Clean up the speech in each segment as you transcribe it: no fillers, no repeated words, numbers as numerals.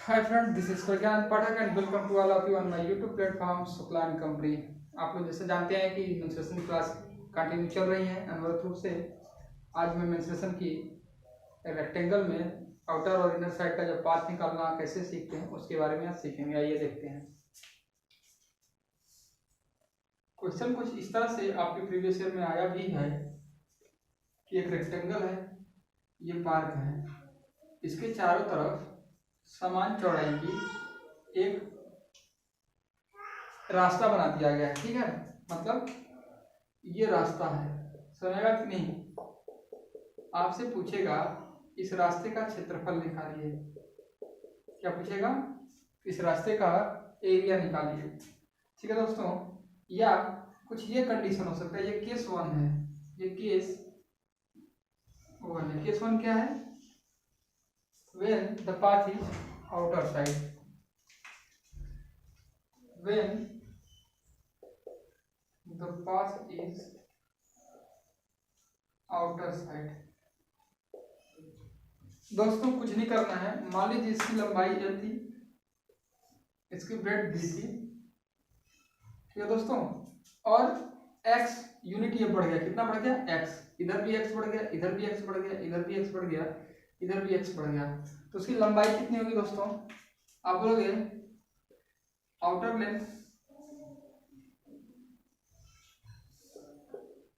Hi friends, this is Pragyan Pathak and welcome to all of you on my YouTube platform Shukla and Company। आप लोग जैसे जानते हैं कि menstruation class continue चल रही है अनवरत रूप से। आज मैं मेंस्ट्रुएशन की रेक्टेंगल में आउटर और इनर साइड का जो पाथ निकालना कैसे सीखते हैं उसके बारे में आज सीखेंगे। आइए देखते हैं। क्वेश्चन कुछ इस तरह से आपके प्रीवियस ईयर में आया भी है कि एक रेक्टेंगल है, ये पार्क है, इसके चारों तरफ समान चौड़ाई की एक रास्ता बना दिया गया है। ठीक है, मतलब ये रास्ता है, समझेगा कि नहीं। आपसे पूछेगा इस रास्ते का क्षेत्रफल निकालिए। क्या पूछेगा? इस रास्ते का एरिया निकालिए। ठीक है दोस्तों, या कुछ ये कंडीशन हो सकता है। ये केस 1 है, ये केस 1 है। केस 1 क्या है? When the path is outer side, when the path is outer side। दोस्तों कुछ नहीं करना है। मान लीजिए इसकी लंबाई l थी, इसकी ब्रेड b थी। ठीक है दोस्तों, और x यूनिट ये बढ़ गया। कितना बढ़ गया? x। इधर भी x बढ़ गया, इधर भी x बढ़ गया, इधर भी x बढ़ गया, इधर भी x बढ़ गया। तो उसकी लंबाई कितनी होगी दोस्तों? आप बोलोगे आउटर लेंथ,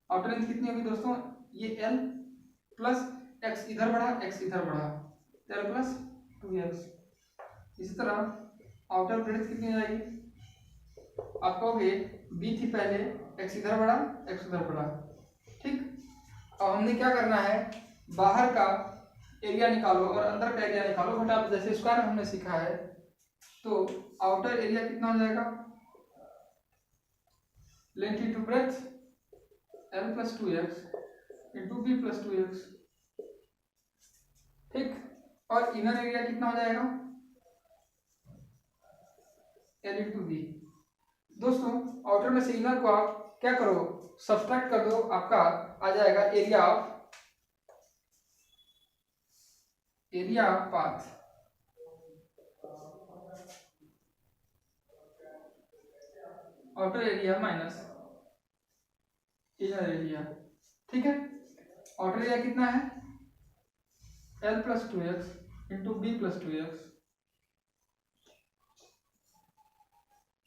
आउटर लेंथ कितनी होगी दोस्तों? ये l प्लस x इधर बढ़ा, x इधर बढ़ा, l प्लस 2x। इसी तरह आउटर ब्रेड्थ कितनी हो जाएगी? आप कहोगे b थी पहले, x इधर बढ़ा, x उधर बढ़ा। ठीक, अब हमने क्या करना है? बाहर का एरिया निकालो और अंदर का एरिया निकालो। बट आप जैसे स्क्वायर हमने सीखा है, तो आउटर एरिया कितना हो जाएगा? Length into breadth l plus 2x into b plus 2x। ठीक, और इनर एरिया कितना हो जाएगा? l into b। दोस्तों आउटर में से इनर को आप क्या करो? सब्सट्रैक्ट कर दो, आपका आ जाएगा area of path. Outer area minus inner area. ठीक है, आउटर एरिया कितना है? l plus 2x into B plus 2x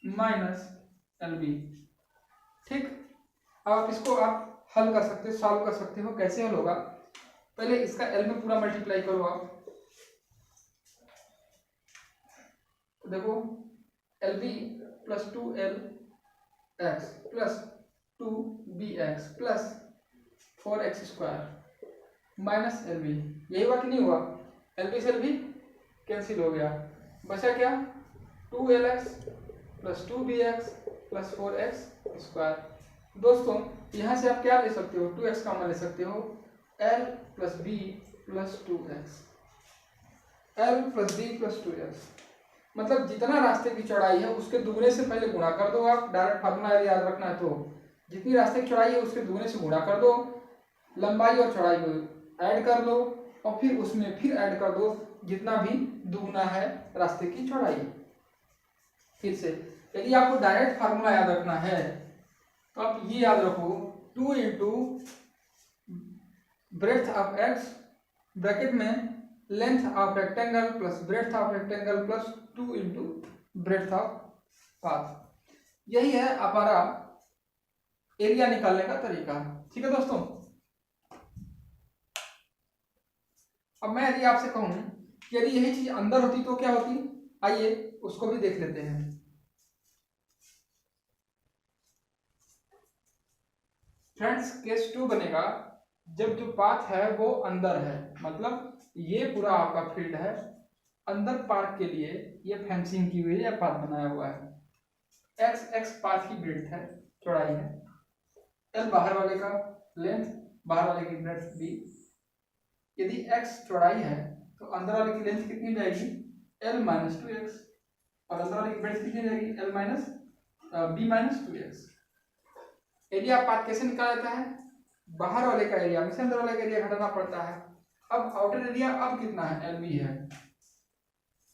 minus LB। ठीक, अब आप इसको आप हल कर सकते हो, सॉल्व कर सकते हो। कैसे हल होगा? पहले इसका L में पूरा मल्टीप्लाई करो आप। तो देखो LB plus 2LX plus 2BX plus 4x square minus LB। यही हुआ कि नहीं हुआ? LB से LB कैंसिल हो गया, बचा क्या? 2LX plus 2BX plus 4x square. दोस्तों यहाँ से आप क्या ले सकते हो? 2x कॉमन ले सकते हो। L plus B plus 2x, L plus B plus 2x। मतलब जितना रास्ते की चौड़ाई है उसके दुगने से पहले गुणा कर दो। आप डायरेक्ट फार्मूला याद रखना है तो जितनी रास्ते की चौड़ाई है उसके दुगने से गुणा कर दो, लंबाई और चौड़ाई को ऐड कर लो और फिर उसमें फिर ऐड कर दो जितना भी दुगना है रास्ते की चौड़ाई। फिर से यदि आपको डायरेक्ट फार्मूला याद रखना है तो आप ये याद रखो, 2 into breadth of x bracket में length of rectangle plus breadth of rectangle plus 2 into breadth of path. यही है हमारा एरिया निकालने का तरीका। ठीक है दोस्तों, अब मैं यदि आपसे कहूं कि यदि यही चीज अंदर होती तो क्या होती, आइए उसको भी देख लेते हैं। फ्रेंड्स केस 2 बनेगा जब जो पाथ है वो अंदर है। मतलब ये पूरा आपका फील्ड है, अंदर पार्क के लिए ये फेंसिंग की हुई है, पाथ बनाया हुआ है। x पाथ की ब्रेड्थ है, चौड़ाई है, l बाहर वाले का लेंथ, बाहर वाले की ब्रेड्थ b। यदि x चौड़ाई है तो अंदर वाले की लेंथ कितनी जाएगी? l माइनस 2x, और अंदर वाले की ब्रेड्थ कितनी जाएगी? l minus b minus 2x। Area path कैसे निकाला जाता है? बाहर वाले का एरिया में से अंदर वाले का एरिया घटाना पड़ता है। अब आउटर एरिया अब कितना है? LB है,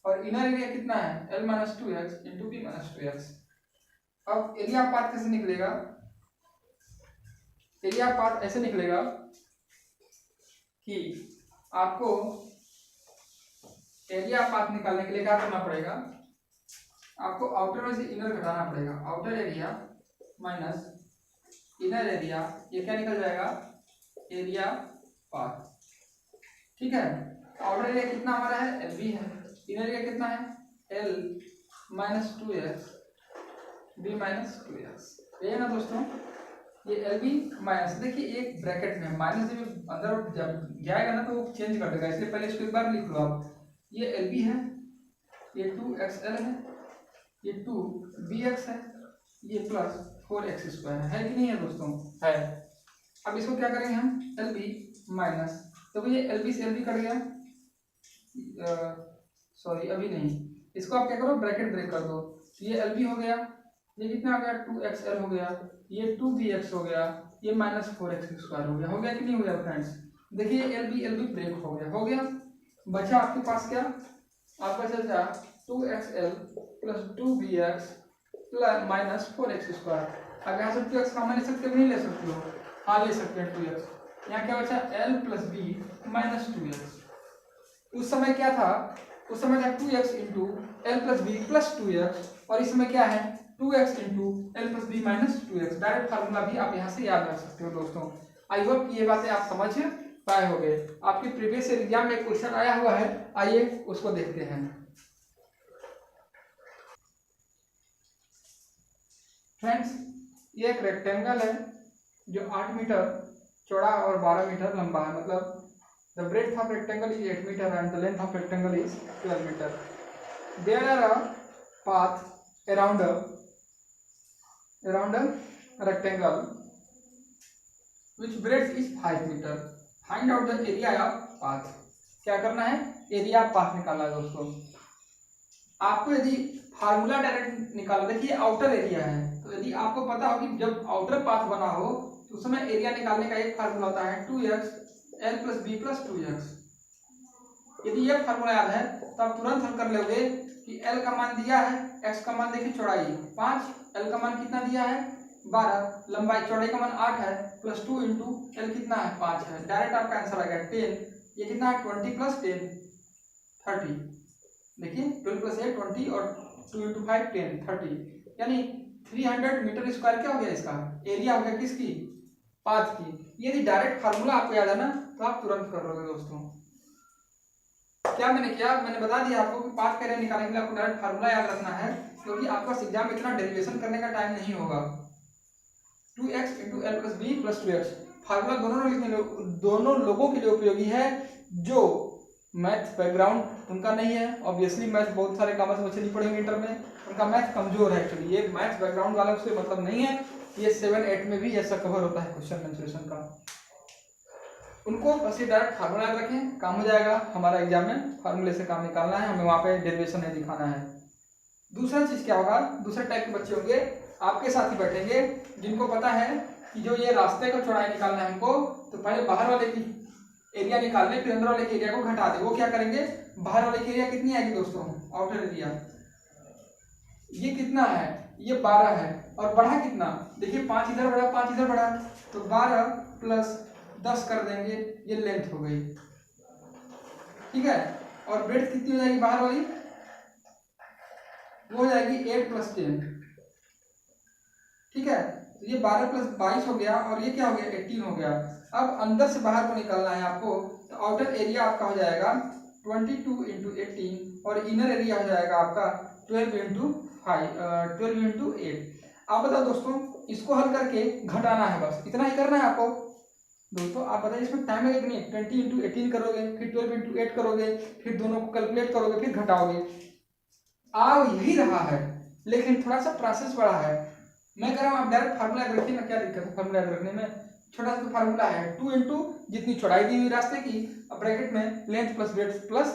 और इनर एरिया कितना है L minus 2x into B minus 2x। अब एरिया पाथ कैसे निकलेगा, एरिया पाथ ऐसे निकलेगा कि आपको एरिया पाथ निकालने के लिए क्या करना पड़ेगा, आपको आउटर में से इनर घटाना पड़ेगा। Outer area minus inner area, ये क्या निकल जाएगा एरिया पाथ। ठीक है, आउटर एरिया कितना हमारा है LB है, इनर एरिया कितना है L minus 2x B minus 2x। ये ना दोस्तों, ये LB माइनस, देखिए एक ब्रैकेट में माइनस जब अंदर जब जाएगा ना तो वो चेंज कर देगा, इसलिए पहले इसको एक बार लिख लो आप। ये LB है, ये 2XL है, ये 2BX है, ये प्लस 4x स्क्वायर है कि नहीं है दोस्तों, है। अब इसको क्या करेंगे हम LB माइनस, तो ये LB से LB कट गया, सॉरी अभी नहीं, इसको आप क्या करो ब्रैकेट ब्रेक कर दो, तो ये LB हो गया, ये कितना हो गया 2XL हो गया, ये 2BX हो गया, ये माइनस 4x स्क्वायर हो गया कि नहीं हो गया फ्रेंड्स। देखिए LB ब्रेक हो गया, बचा आपके पास क्या, आपका चल 2XL plus 2BX plus minus 4x square. अब यहाँ से 2x कॉमन ले सकते हो नहीं ले सकते हो, हाँ ले सकते हैं 2x। यहाँ क्या बचा L plus B minus 2x। उस समय क्या था, उस समय था 2x into L plus B plus 2x, और इस समय क्या है 2x into L plus B minus 2x। Direct formula भी आप यहाँ से याद रख सकते हो दोस्तों। आई होप ये बातें आप समझ पाए होंगे। आपके प्रीवियस एग्जाम में क्वेश्चन आया हुआ है, आइए उसको देखते हैं। फ्रेंड्स, ये एक रेक्टेंगल है जो 8 मीटर चौड़ा और 12 मीटर लंबा है, मतलब the breadth of rectangle is 8 meter and the length of rectangle is 12 meter. There are a path around a rectangle which breadth is 5 meter. Find out the area of path. क्या करना है, area path निकालना है दोस्तों। आपको यदि formula direct निकालना, देखिए आउटर एरिया है, तो यदि आपको पता हो कि जब आउटर पाथ बना हो तो उस समय एरिया निकालने का एक फार्मूला होता है 2x L plus B plus 2x। यदि ये फार्मूला याद है तो आप तुरंत हल कर लोगे कि L का मान दिया है, x का मान देखिए चौड़ाई 5, L का मान कितना दिया है 12, लंबाई चौड़ाई का मान 8 है, प्लस 2 इंटू L कितना है 5 है, डायरेक्ट आपका आंसर आ गया 10। ये कितना है 20 प्लस 10 30। देखिए 12 प्लस 8 20 और 2 इंटू 5 10 30, यानी 300 मीटर स्क्वायर क्या हो गया, इसका एरिया हो गया किसकी, पाथ की। यदि डायरेक्ट फार्मूला आपको याद है ना तो आप तुरंत कर लोगे दोस्तों। क्या मैंने किया, मैंने बता दिया आपको कि पाथ का एरिया निकालने के लिए आपको डायरेक्ट फार्मूला याद रखना है, क्योंकि आपका एग्जाम में इतना डेरिवेशन करने का टाइम नहीं होगा। 2x into L plus B plus 2x formula दोनों लोगों के लिए उपयोगी है जो मैथ बैकग्राउंड उनका नहीं है। ऑब्वियसली मैथ बहुत सारे कॉमर्स बच्चे नहीं पढ़ेंगे इंटर में, उनका मैथ कमजोर है एक्चुअली। ये मैथ बैकग्राउंड वालों से मतलब नहीं है, ये 7-8 में भी ऐसा कवर होता है क्वेश्चन मेंसुरेशन का। उनको बस ये डायरेक्ट फार्मूला याद रखें, काम हो जाएगा। हमारा एग्जाम में फार्मूले से काम निकालना है, हमें वहाँ पे डेरिवेशन नहीं दिखाना है। दूसरा चीज क्या होगा, दूसरे टाइप के बच्चे होंगे आपके साथ ही बैठेंगे जिनको पता है कि जो ये रास्ते का चौड़ाई निकालना है हमको, तो पहले बाहर वाले की एरिया निकाल ले, फिर अंदर वाले के एरिया को घटा दे। वो क्या करेंगे, बाहर वाले की एरिया कितनी आएगी दोस्तों, आउटर एरिया ये कितना है, ये 12 है, और बढ़ा कितना, देखिए 5 इधर बढ़ा 5 इधर बढ़ा, तो 12 प्लस 10 कर देंगे, ये लेंथ हो गई, ठीक है। और ब्रेड्थ कितनी हो जाएगी बाहर वाली, वो हो जाएगी 8 प्लस 10, ठीक है। तो ये 12 प्लस 22 हो गया, और ये क्या हो गया 18 हो गया। अब अंदर से बाहर को निकालना है आपको, तो आउटर एरिया आपका हो जाएगा 22 इंटू 18, और इनर एरिया हो जाएगा आपका 12 इंटू 8। आप बताओ दोस्तों, इसको हल करके घटाना है, बस इतना ही करना है आपको दोस्तों। आप बताइए इसमें टाइम लगेगा नहीं, 20 इंटू 18 करोगे, फिर 12 इंटू 8 करोगे, फिर दोनों को कैलकुलेट करोगे, फिर घटाओगे। आ यही रहा है, लेकिन थोड़ा सा प्रोसेस बड़ा है। मैं कह रहा हूँ आप डायरेक्ट फार्मूला याद रखिए ना, क्या दिक्कत है फार्मूला याद रखने में। छोटा सा फार्मूला है 2 इंटू जितनी चौड़ाई दी हुई रास्ते की, ब्रैकेट में length plus breadth plus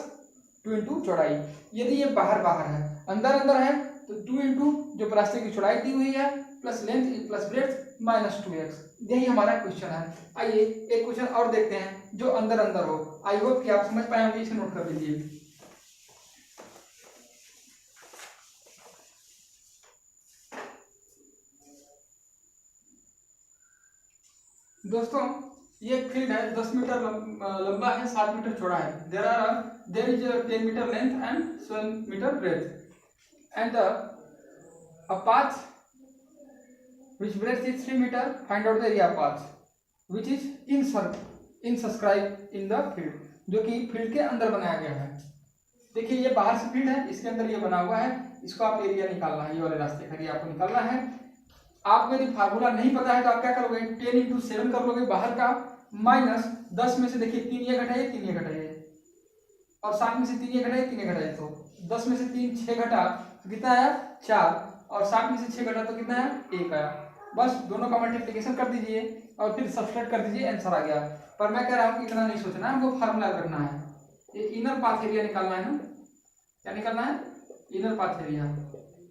2 into चौड़ाई। यदि ये बाहर बाहर है, अंदर अंदर है, तो 2 इंटू जो रास्ते की चौड़ाई दी हुई है plus length plus breadth minus 2x। यही हमारा क्वेश्चन है। आइए एक क्वेश्चन और देखते हैं जो अंदर अंदर हो। आई होप कि आप समझ पाए होंगे, इसे नोट कर लीजिए। दोस्तों ये एक फील्ड है, 10 मीटर लंबा है, 7 मीटर चौड़ा है। There is 10 meter length and 7 meter breadth and a path which breadth is 3 meter. Find out the area path which is inscribed in the field, जो कि फील्ड के अंदर बनाया गया है। देखिए ये बाहर से फील्ड है, इसके अंदर ये बना हुआ है, इसको आप एरिया निकालना है, ये वाले रास्ते का एरिया आपको निकालना है। आपको यदि फार्मूला नहीं पता है तो आप क्या करोगे, 10 इंटू 7 कर लोगे बाहर का, माइनस 10 में से देखिए 3 ये घटाइए, 3 ये घटाइए, और 7 में से 3 ये घटाइए, 3 ये घटाइए, तो 10 में से 3 6 घटा तो कितना आया 4, और 7 में से 6 घटा तो कितना आया 1 आया। बस दोनों का मल्टीप्लिकेशन कर दीजिए और फिर सब्सट्रैक्ट कर दीजिए, आंसर आ गया। पर मैं कह रहा हूँ कि इतना नहीं सोचना है, हमको फार्मूला करना है। ये इनर पाथ एरिया निकालना है ना, क्या निकालना है, इनर पाथ एरिया।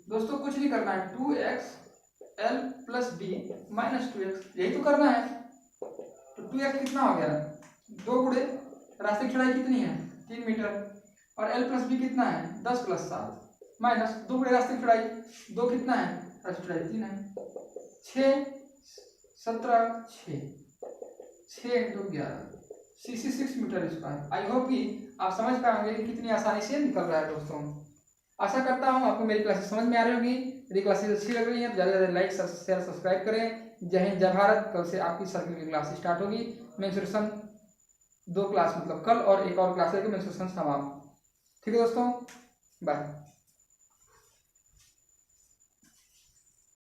दोस्तों कुछ नहीं करना है, 2x l plus B minus 2x, यही तो करना है। तो 2x कितना हो गया, 2 गुणे रास्ते की चौड़ाई कितनी है 3 मीटर, और l प्लस बी कितना है 10 प्लस 7 माइनस 2 गुणे रास्ते की चौड़ाई 2 कितना है, रास्ते की चौड़ाई 3 है, 6 17 6 into 11 66 meter square. I hope कि आप समझ पाएंगे कि कितनी आसानी से निकल रहा है। दोस्तों आशा करता हूँ आपको मेरी क्लासेस समझ में आ रही होगी। यदि क्लासेस अच्छी लग रही है तो ज़्यादा से ज़्यादा लाइक शेयर सब्सक्राइब करें। जय हिंद जय भारत। कल से आपकी सर्किल की क्लास स्टार्ट होगी। मेंसुरेशन 2 क्लास मतलब कल और एक और क्लास रहेगी, मेंसुरेशन समाप्त। ठीक है दोस्तों, बाय।